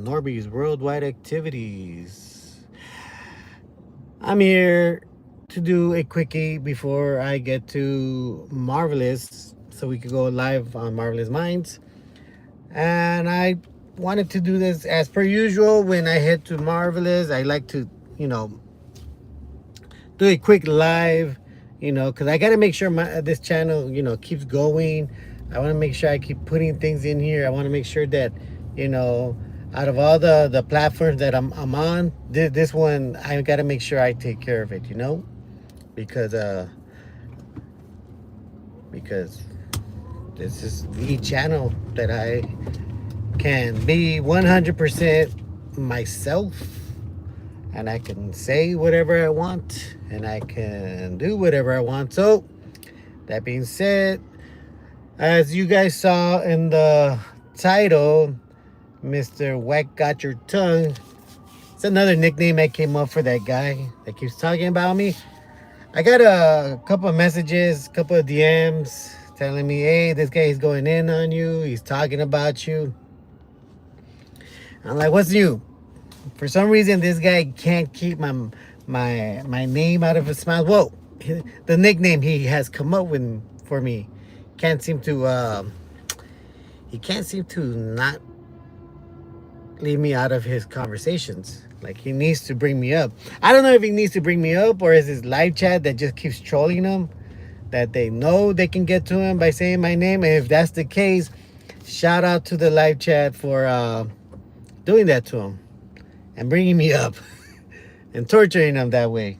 Norby's Worldwide Activities. I'm here to do a quickie before I get to Marvelous so we could go live on Marvelous Minds. And I wanted to do this as per usual. When I head to Marvelous, I like to, you know, do a quick live, because I got to make sure this channel, keeps going. I want to make sure I keep putting things in here. I want to make sure that, you know, out of all the platforms that I'm on, this one, I got to make sure I take care of it, because because this is the channel that I can be 100% myself, and I can say whatever I want, and I can do whatever I want. So that being said, as you guys saw in the title, Mr. Wack Got your tongue. It's another nickname I came up for that guy that keeps talking about me. I got a couple of messages, a couple of DMs telling me, hey, this guy is going in on you. He's talking about you. I'm like, what's new? For some reason, this guy can't keep my name out of his mouth. Whoa, the nickname he has come up with for me can't seem to he can't seem to not leave me out of his conversations. Like, he needs to bring me up. I don't know if he needs to bring me up, or is his live chat that just keeps trolling him, that they know they can get to him by saying my name. And if that's the case, shout out to the live chat for doing that to him and bringing me up and torturing him that way.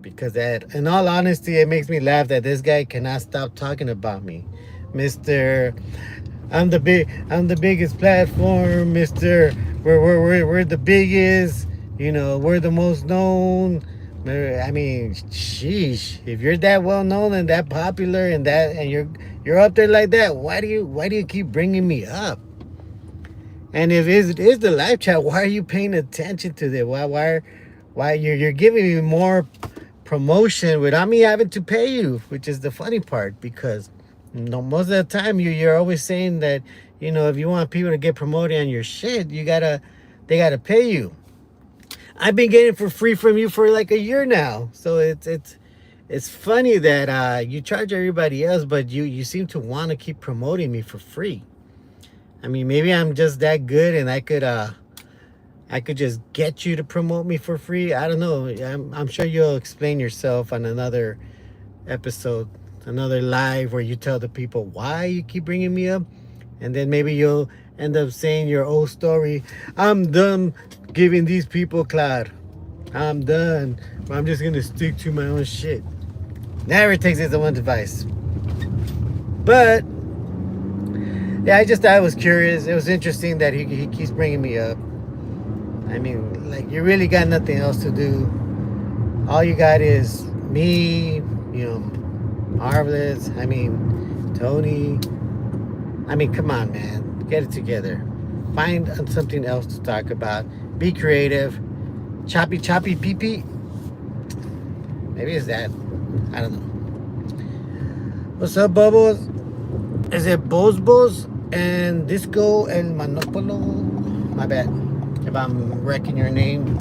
Because that, in all honesty, it makes me laugh that this guy cannot stop talking about me. Mr. I'm the biggest platform, Mr. We're the biggest, we're the most known. I mean, sheesh, if you're that well known and that popular and you're up there like that, why do you keep bringing me up? And if it is the live chat, why are you paying attention to that? Why you're giving me more promotion without me having to pay you, which is the funny part, because most of the time you're always saying that, if you want people to get promoted on your shit, they gotta pay you. I've been getting it for free from you for like a year now. So it's funny that you charge everybody else, but you seem to want to keep promoting me for free. I mean, maybe I'm just that good and I could just get you to promote me for free. I don't know. I'm sure you'll explain yourself on another episode, another live, where you tell the people why you keep bringing me up. And then maybe you'll end up saying your old story. I'm done giving these people clout. I'm done. I'm just going to stick to my own shit. Never takes it to one advice. But yeah, I just thought it was curious. It was interesting that he keeps bringing me up. I mean, like, you really got nothing else to do. All you got is me, Marvelous. I mean, Tony. I mean, come on, man. Get it together. Find something else to talk about. Be creative. Choppy pee pee. Maybe it's that. I don't know. What's up, Bubbles? Is it Bos and Disco and Monopolo? My bad if I'm wrecking your name.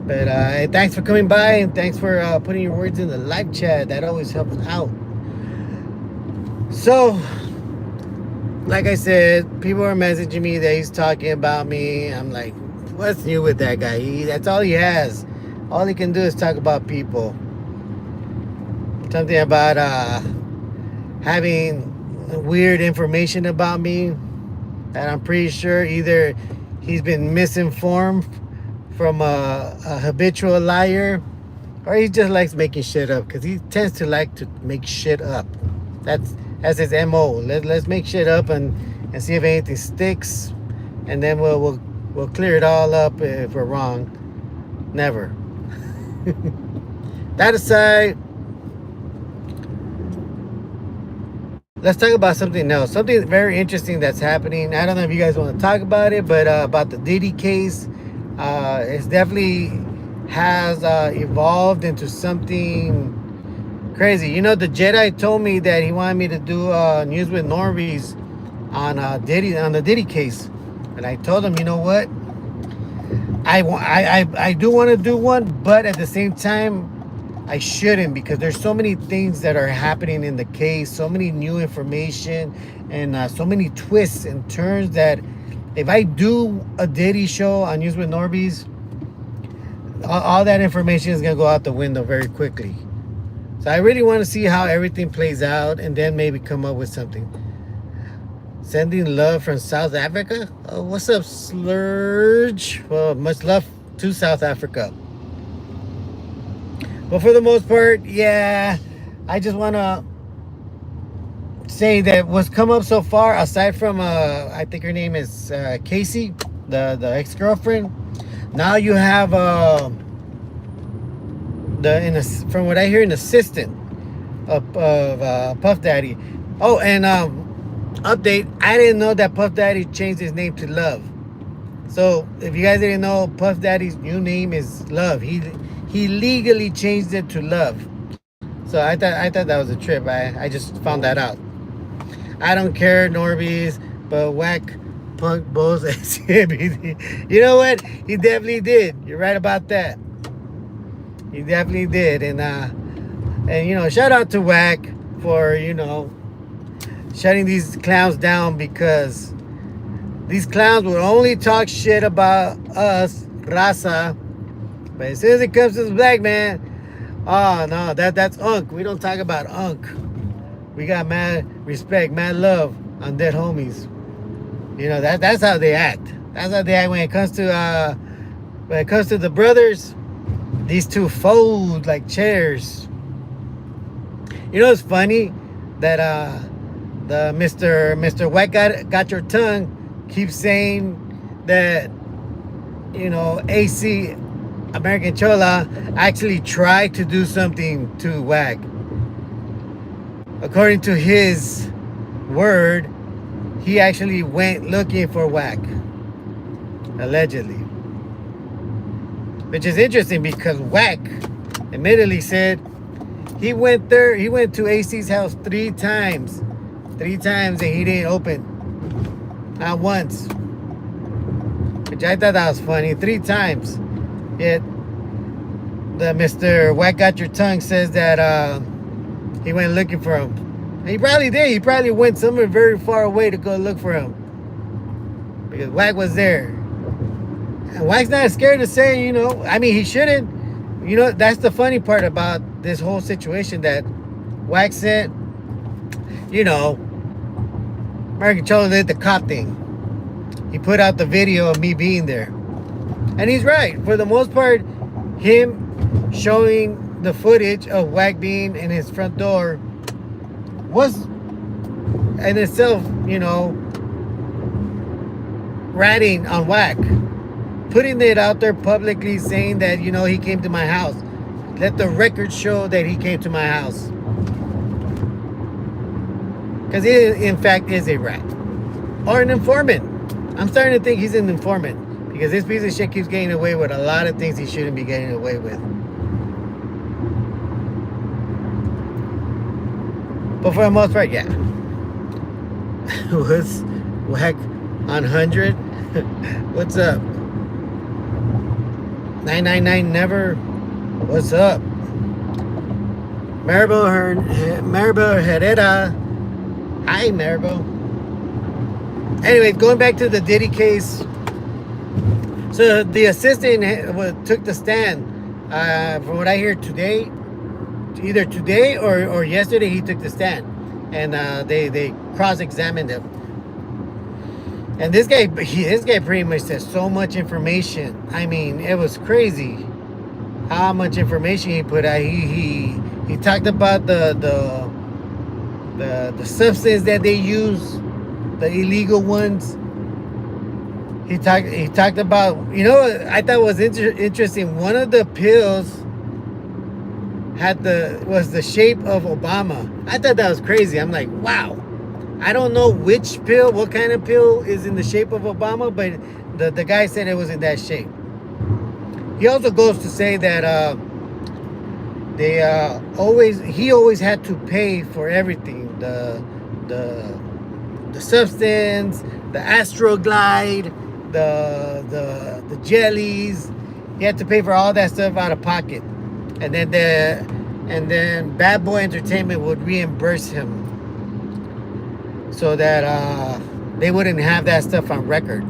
But thanks for coming by, and thanks for putting your words in the live chat. That always helps out. So, like I said, people are messaging me that he's talking about me. I'm like, what's new with that guy? That's all he has. All he can do is talk about people. Something about having weird information about me that I'm pretty sure either he's been misinformed from a habitual liar, or he just likes making shit up, because he tends to like to make shit up. That's his MO. Let's make shit up and see if anything sticks, and then we'll clear it all up if we're wrong. Never. That aside, let's talk about something else. Something very interesting that's happening. I don't know if you guys want to talk about it, but about the Diddy case. It's definitely has evolved into something crazy. The Jedi told me that he wanted me to do news with Norby's on the Diddy case. And I told him, you know what? I do want to do one, but at the same time, I shouldn't, because there's so many things that are happening in the case, so many new information, and so many twists and turns that if I do a Diddy show on News with Norbies, all that information is gonna go out the window very quickly. So I really want to see how everything plays out, and then maybe come up with something. Sending love from South Africa. Oh, what's up, Slurge? Well, much love to South Africa. But for the most part, yeah, I just want to say that what's come up so far, aside from I think her name is Casey, the ex girlfriend. Now you have from what I hear, an assistant of Puff Daddy. Oh, and update, I didn't know that Puff Daddy changed his name to Love. So if you guys didn't know, Puff Daddy's new name is Love. He legally changed it to Love. So I thought that was a trip. I just found that out. I don't care, Norbies, but Wack Punk Bulls. You know what? He definitely did. You're right about that. He definitely did. And you know, shout out to Wack for, you know, shutting these clowns down, because these clowns will only talk shit about us, raza, but as soon as it comes to the black man, oh no, that's unk. We don't talk about unk. We got mad respect, mad love on dead homies. You know, that's how they act. That's how they act when it comes to the brothers. These two fold like chairs. You know, it's funny that the Mr. Wack got your tongue keeps saying that, you know, AC American Chola actually tried to do something to Wack. According to his word, he actually went looking for Wack, allegedly. Which is interesting, because Wack admittedly said he went to AC's house 3 times. 3 times, and he didn't open. Not once. Which I thought that was funny. 3 times. Yet the Mr. Wack Got Your Tongue says that he went looking for him. And he probably did. He probably went somewhere very far away to go look for him, because Wack was there. And Wack's not scared to say, you know, I mean, he shouldn't. You know, that's the funny part about this whole situation, that Wack said, you know, American Cholo did the cop thing. He put out the video of me being there. And he's right. For the most part, him showing the footage of Wack being in his front door was in itself, you know, ratting on Wack. Putting it out there publicly, saying that, you know, he came to my house. Let the record show that he came to my house. Because he, in fact, is a rat. Or an informant. I'm starting to think he's an informant, because this piece of shit keeps getting away with a lot of things he shouldn't be getting away with. But for the most part, yeah. Was Wack on 100? What's up? 999 never. What's up? Maribel Herrera. Hi, Maribel. Anyway, going back to the Diddy case. So the assistant took the stand. From what I hear today, either today or yesterday, he took the stand, and they cross-examined him. And this guy pretty much said so much information. I mean, it was crazy how much information he put out. He talked about the substance that they use, the illegal ones. He talked about, you know, I thought was interesting. One of the pills was the shape of Obama. I thought that was crazy. I'm like, wow. I don't know which pill, what kind of pill is in the shape of Obama, but the guy said it was in that shape. He also goes to say that he always had to pay for everything. The substance, the Astroglide, the jellies. He had to pay for all that stuff out of pocket, and then Bad Boy Entertainment would reimburse him so that they wouldn't have that stuff on record.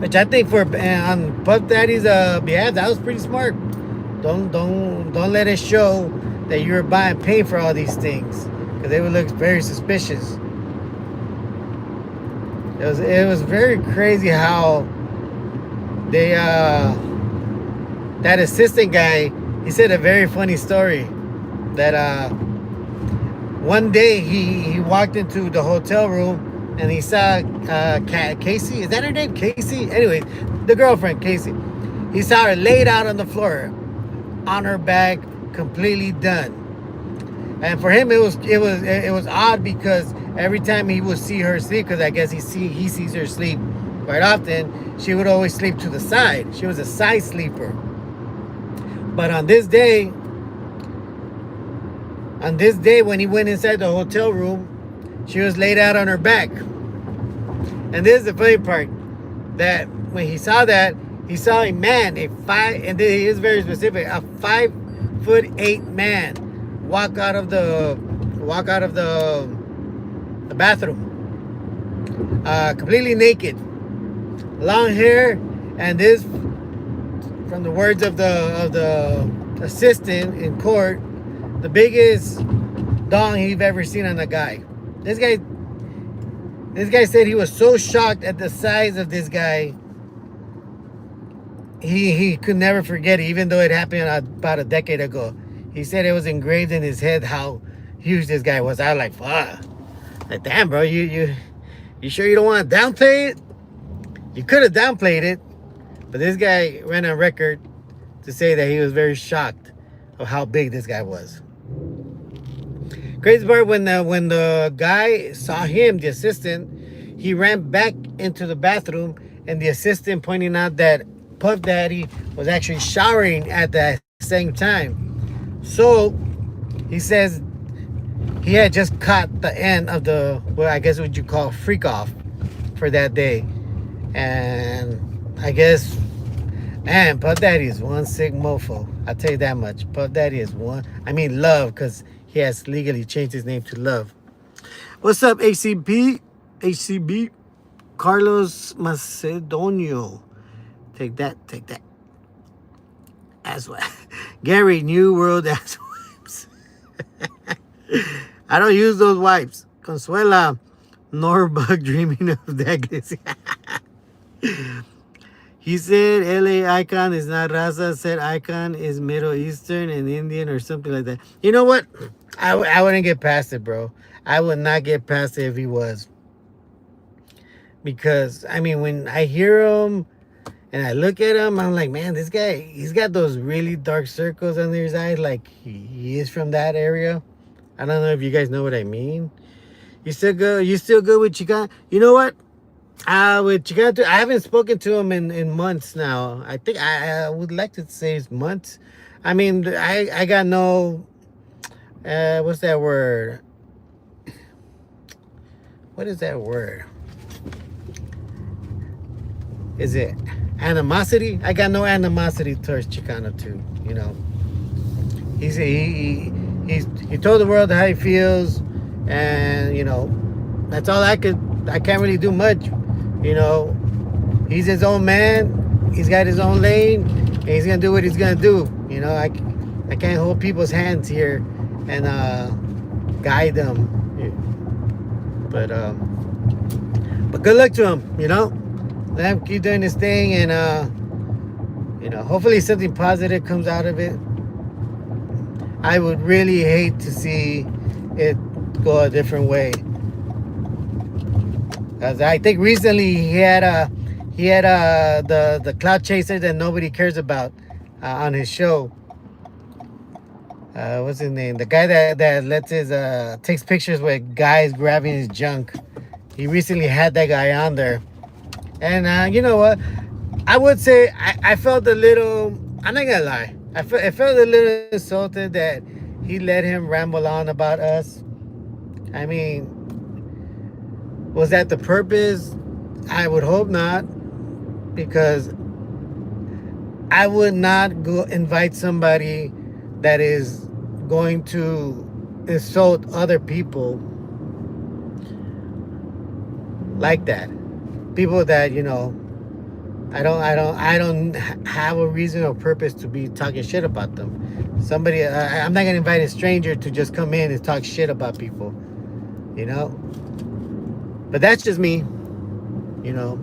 Which I think for on Puff Daddy's behalf, that was pretty smart. Don't let it show that you were paying for all these things, because they would look very suspicious. It was very crazy how they that assistant guy, he said a very funny story that one day he walked into the hotel room and he saw Casey. Is that her name? Casey? Anyway, the girlfriend, Casey. He saw her laid out on the floor, on her back, completely done. And for him, it was odd, because every time he would see her sleep, because I guess he sees her sleep quite often, she would always sleep to the side. She was a side sleeper. But on this day, when he went inside the hotel room, she was laid out on her back. And this is the funny part, that when he saw that, he saw a man, and he is very specific, a 5'8" man walk out of the bathroom, completely naked, long hair, and this, from the words of the assistant in court, the biggest dong he've ever seen on a guy. This guy said he was so shocked at the size of this guy, he could never forget it, even though it happened about a decade ago. He said it was engraved in his head how huge this guy was. I was like, fuck. Like, damn, bro, you sure you don't want to downplay it? You could have downplayed it, but this guy ran on record to say that he was very shocked of how big this guy was. Crazy part, when the guy saw him, the assistant, he ran back into the bathroom, and the assistant pointing out that Puff Daddy was actually showering at that same time. So he says he had just caught the end of the, well, I guess what you call freak off for that day. And I guess, man, Puff Daddy is one sick mofo. I'll tell you that much. Puff Daddy is one. I mean, Love, because he has legally changed his name to Love. What's up, HCB? Carlos Macedonio. Take that. Ass wipe. Gary, New World ass wipes. I don't use those wipes. Consuela, Norbug dreaming of that. He said LA icon is not Raza. Said icon is Middle Eastern and Indian or something like that. You know what? I wouldn't get past it, bro. I would not get past it if he was. Because, I mean, when I hear him and I look at him, I'm like, man, this guy, he's got those really dark circles under his eyes. Like, he is from that area. I don't know if you guys know what I mean. You still good with Chicano? You know what? With Chicano, I haven't spoken to him in months now. I think I would like to say it's months. I mean, I got no, what's that word? What is that word? Is it animosity? I got no animosity towards Chicano too. You know, he told the world how he feels, and you know, that's all I can't really do much. You know, he's his own man. He's got his own lane, and he's gonna do what he's gonna do. You know, I can't hold people's hands here and guide them. But good luck to him. You know. Let him keep doing his thing, and you know, hopefully something positive comes out of it. I would really hate to see it go a different way, because I think recently he had the cloud chaser that nobody cares about on his show. What's his name? The guy that lets his takes pictures with guys grabbing his junk. He recently had that guy on there. And you know what? I would say I felt a little, I'm not gonna lie, I felt a little insulted that he let him ramble on about us. I mean, was that the purpose? I would hope not, because I would not go invite somebody that is going to insult other people like that. People that, I don't have a reason or purpose to be talking shit about them. Somebody, I'm not gonna invite a stranger to just come in and talk shit about people, you know. But that's just me, you know.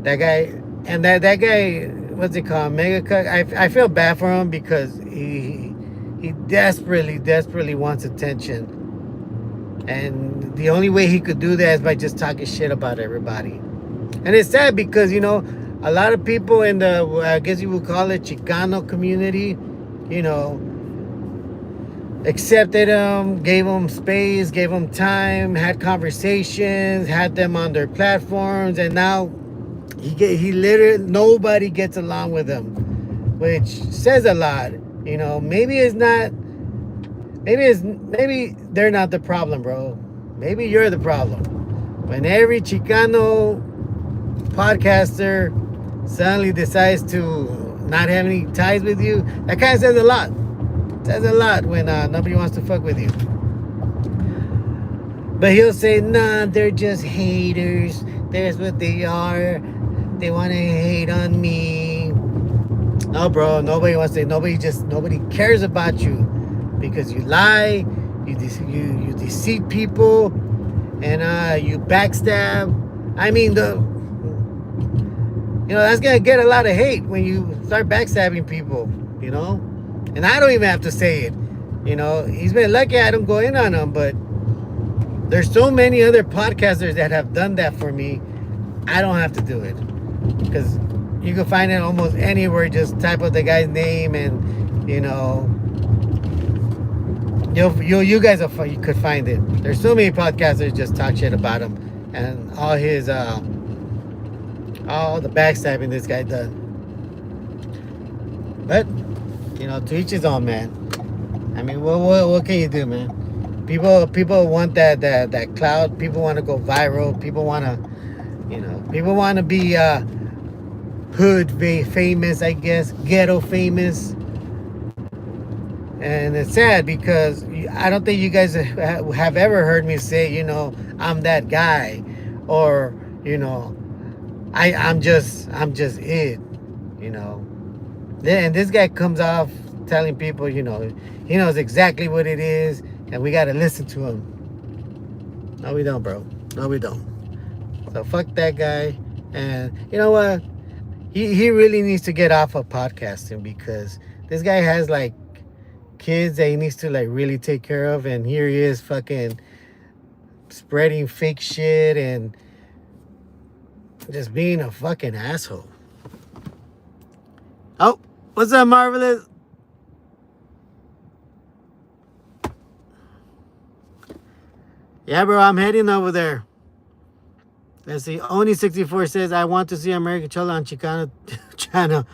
That guy, and that guy, what's it called, Mega Cut. I feel bad for him because he desperately wants attention, and the only way he could do that is by just talking shit about everybody. And it's sad because, a lot of people in the, I guess you would call it, Chicano community, you know, accepted him, gave him space, gave him time, had conversations, had them on their platforms, and now he literally, nobody gets along with him, which says a lot. Maybe they're not the problem, bro. Maybe you're the problem. When every Chicano podcaster suddenly decides to not have any ties with you, that kind of says a lot. It says a lot when nobody wants to fuck with you. But he'll say, nah, they're just haters. That's what they are. They want to hate on me. No, bro, nobody wants to. Nobody cares about you because you lie, you deceive people, and you backstab. I mean, that's gonna get a lot of hate when you start backstabbing people, And I don't even have to say it. He's been lucky I don't go in on him, but there's so many other podcasters that have done that for me. I don't have to do it. Because you can find it almost anywhere. Just type out the guy's name and, you guys you could find it. There's so many podcasters just talk shit about him. And all the backstabbing this guy done. But, to each his own, man. I mean, what can you do, man? People want that clout. People want to go viral. People want to be hood famous, I guess, ghetto famous. And it's sad because I don't think you guys have ever heard me say, I'm that guy, or I'm just it, And this guy comes off telling people, he knows exactly what it is, and we got to listen to him. No, we don't, bro. No, we don't. So fuck that guy. And you know what? He really needs to get off of podcasting because this guy has like kids that he needs to like really take care of, and here he is fucking spreading fake shit and just being a fucking asshole. Oh, what's up, Marvelous? Yeah, bro, I'm heading over there. Let's see. Oni64 says, I want to see American Cholo on Chicano channel.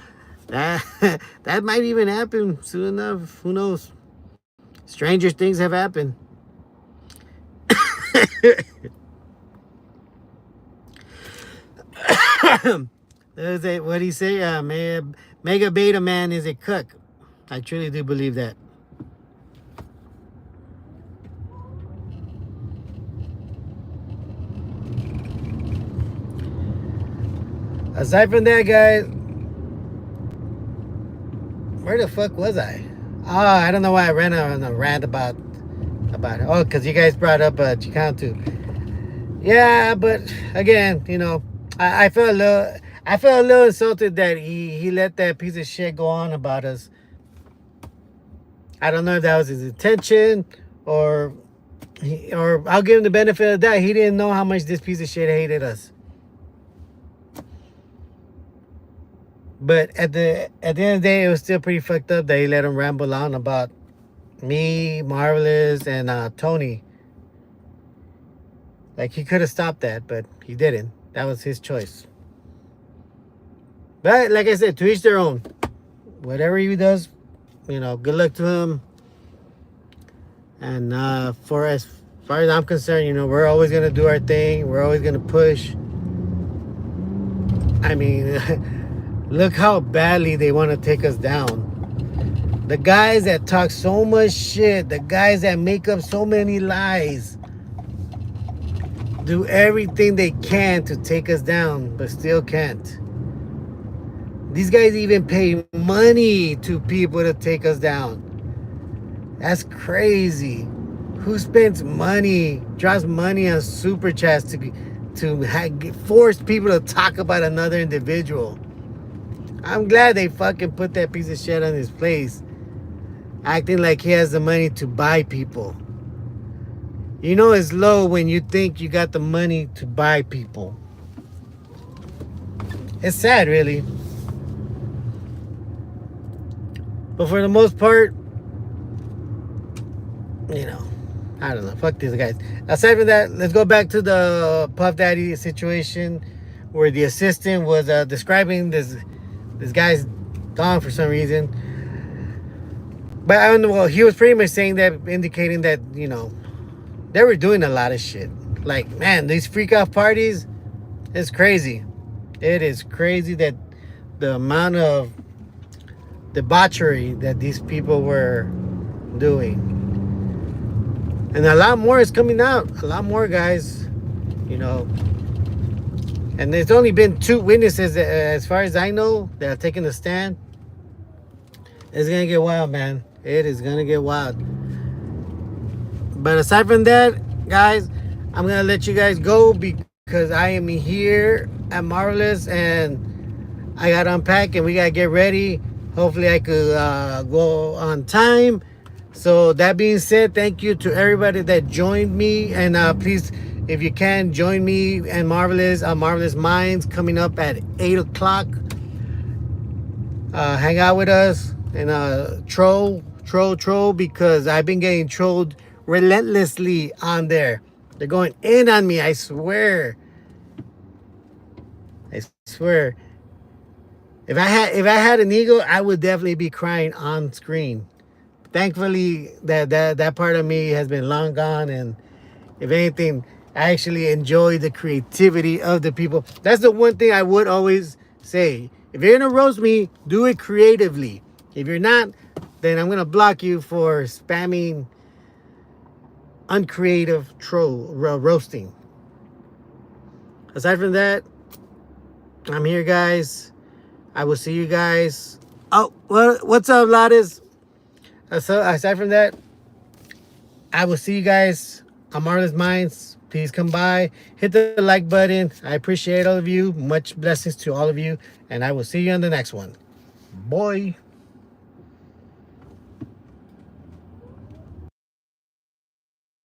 That might even happen soon enough. Who knows? Stranger things have happened. What do you say? Mega Beta Man is a cuck. I truly do believe that. Aside from that, guys, where the fuck was I? Oh, I don't know why I ran on a rant about it. Oh, because you guys brought up Chicano too. Yeah, but again, I felt a little insulted that he let that piece of shit go on about us. I don't know if that was his intention, or I'll give him the benefit of that. He didn't know how much this piece of shit hated us. But at the end of the day, it was still pretty fucked up that he let him ramble on about me, Marvelous, and Tony. Like, he could have stopped that, but he didn't. That was his choice. But like I said, to each their own. Whatever he does, good luck to him. And for as As far as I'm concerned, we're always gonna do our thing. We're always gonna push. I mean, look how badly they want to take us down. The guys that talk so much shit, the guys that make up so many lies, do everything they can to take us down, but still can't. These guys even pay money to people to take us down. That's crazy. Who spends money, drops money on super chats to force people to talk about another individual? I'm glad they fucking put that piece of shit on his place, acting like he has the money to buy people. It's low when you think you got the money to buy people. It's sad, really. But for the most part, I don't know. Fuck these guys. Aside from that, let's go back to the Puff Daddy situation where the assistant was describing this guy's dong for some reason. But I don't know. Well, he was pretty much saying that, indicating that, they were doing a lot of shit. Like, man, these freak off parties, it's crazy. It is crazy that the amount of debauchery that these people were doing. And a lot more is coming out. A lot more, guys. And there's only been 2 witnesses, as far as I know, that have taken a stand. It's going to get wild, man. It is going to get wild. But aside from that, guys, I'm going to let you guys go because I am here at Marvelous and I got to unpack and we got to get ready. Hopefully I could go on time. So that being said, thank you to everybody that joined me. And please, if you can, join me and Marvelous Minds coming up at 8 o'clock. Hang out with us and troll, because I've been getting trolled relentlessly on there. They're going in on me, I swear. If I had an ego, I would definitely be crying on screen. Thankfully, that part of me has been long gone, and if anything, I actually enjoy the creativity of the people. That's the one thing I would always say. If you're gonna roast me, do it creatively. If you're not, then I'm gonna block you for spamming uncreative roasting. Aside from that, I'm here, guys. I will see you guys. Oh, what's up, Lattice? So aside from that, I will see you guys on Marvelous Minds. Please come by, hit the like button. I appreciate all of you. Much blessings to all of you, and I will see you on the next one. Boy.